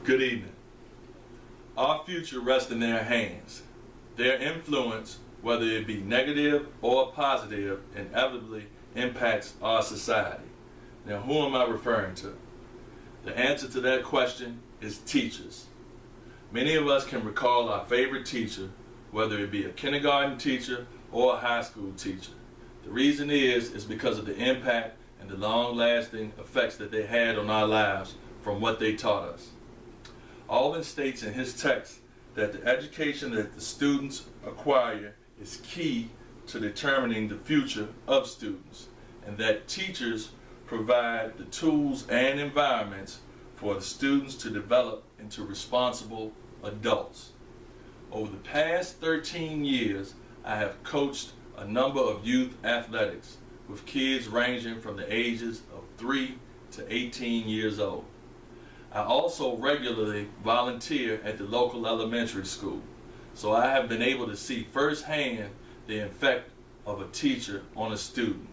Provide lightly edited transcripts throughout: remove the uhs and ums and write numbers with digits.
Good evening. Our future rests in their hands. Their influence, whether it be negative or positive, inevitably impacts our society. Now, who am I referring to? The answer to that question is teachers. Many of us can recall our favorite teacher, whether it be a kindergarten teacher or a high school teacher. The reason is because of the impact and the long-lasting effects that they had on our lives from what they taught us. Alvin states in his text that the education that the students acquire is key to determining the future of students, and that teachers provide the tools and environments for the students to develop into responsible adults. Over the past 13 years, I have coached a number of youth athletics with kids ranging from the ages of 3 to 18 years old. I also regularly volunteer at the local elementary school, so I have been able to see firsthand the effect of a teacher on a student.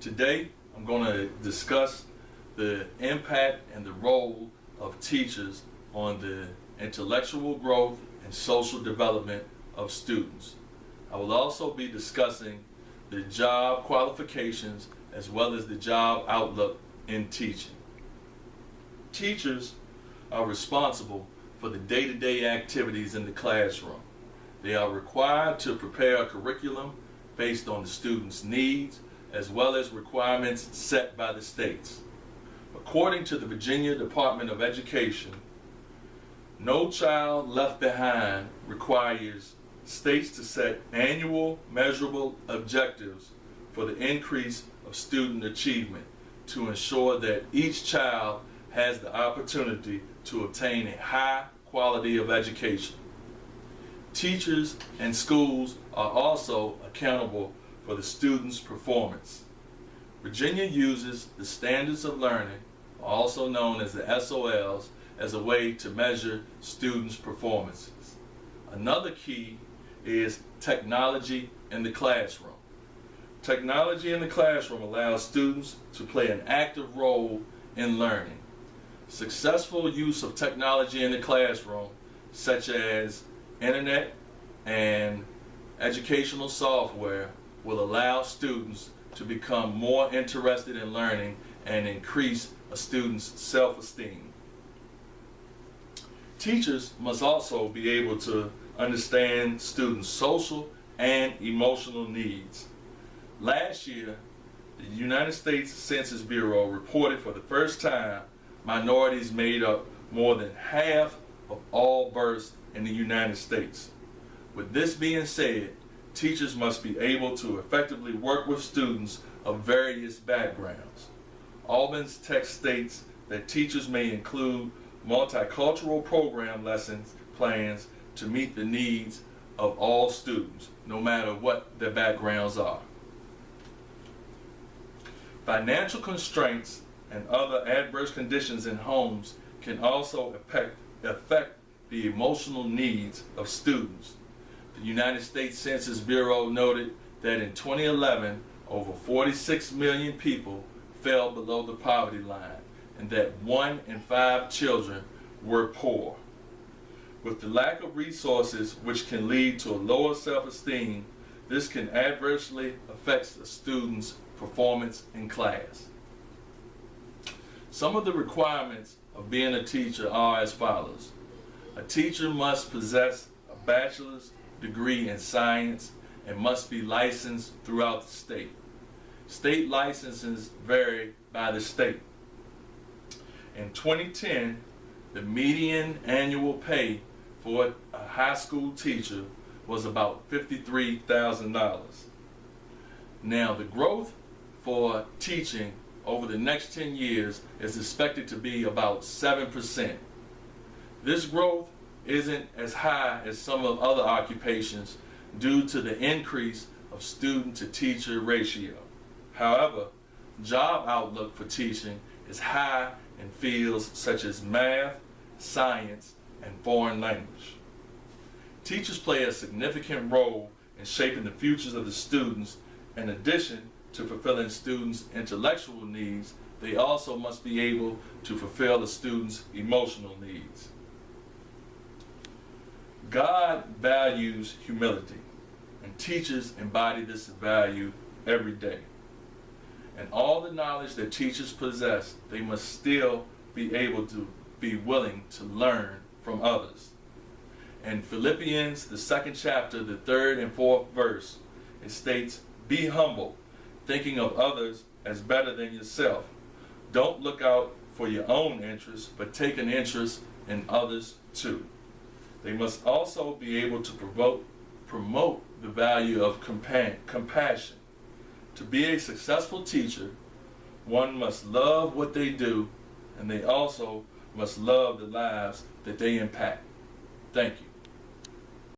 Today, I'm going to discuss the impact and the role of teachers on the intellectual growth and social development of students. I will also be discussing the job qualifications as well as the job outlook in teaching. Teachers are responsible for the day-to-day activities in the classroom. They are required to prepare a curriculum based on the students' needs as well as requirements set by the states. According to the Virginia Department of Education, No Child Left Behind requires states to set annual measurable objectives for the increase of student achievement to ensure that each child has the opportunity to obtain a high quality of education. Teachers and schools are also accountable for the students' performance. Virginia uses the standards of learning, also known as the SOLs, as a way to measure students' performances. Another key is technology in the classroom. Technology in the classroom allows students to play an active role in learning. Successful use of technology in the classroom, such as internet and educational software, will allow students to become more interested in learning and increase a student's self-esteem. Teachers must also be able to understand students' social and emotional needs. Last year, the United States Census Bureau reported for the first time minorities made up more than half of all births in the United States. With this being said, teachers must be able to effectively work with students of various backgrounds. Albin's text states that teachers may include multicultural program lessons plans to meet the needs of all students, no matter what their backgrounds are. Financial constraints and other adverse conditions in homes can also affect the emotional needs of students. The United States Census Bureau noted that in 2011, over 46 million people fell below the poverty line, and that 1 in 5 children were poor. With the lack of resources, which can lead to a lower self-esteem, this can adversely affect a student's performance in class. Some of the requirements of being a teacher are as follows. A teacher must possess a bachelor's degree in science and must be licensed throughout the state. State licenses vary by the state. In 2010, the median annual pay for a high school teacher was about $53,000. Now, the growth for teaching over the next 10 years is expected to be about 7%. This growth isn't as high as some of other occupations due to the increase of student to teacher ratio. However, job outlook for teaching is high in fields such as math, science, and foreign language. Teachers play a significant role in shaping the futures of the students in addition to fulfilling students' intellectual needs they also must be able to fulfill the student's emotional needs. God values humility, and teachers embody this value every day. And all the knowledge that teachers possess, they must still be able to be willing to learn from others. In Philippians, the 2nd chapter, the 3rd and 4th verse, it states, "Be humble, thinking of others as better than yourself. Don't look out for your own interests, but take an interest in others too." They must also be able to promote the value of compassion. To be a successful teacher, one must love what they do, and they also must love the lives that they impact. Thank you.